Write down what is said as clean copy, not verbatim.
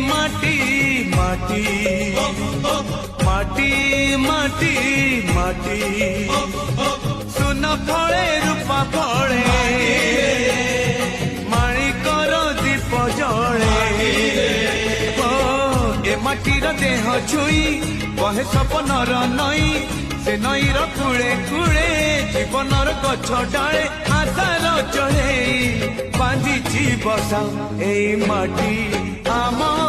মাটি মাটি মাটি মাটি মাটি সোনা ফলে রূপা ফলে মাণিকর দীপ জলে এ মাটির দেহ ছুঁই বহে সপনর নই সে নইর কূলে কূলে জীবনর গছ ডালে আশার চড়েই বাঁধিছি বসা এই মাটি আমার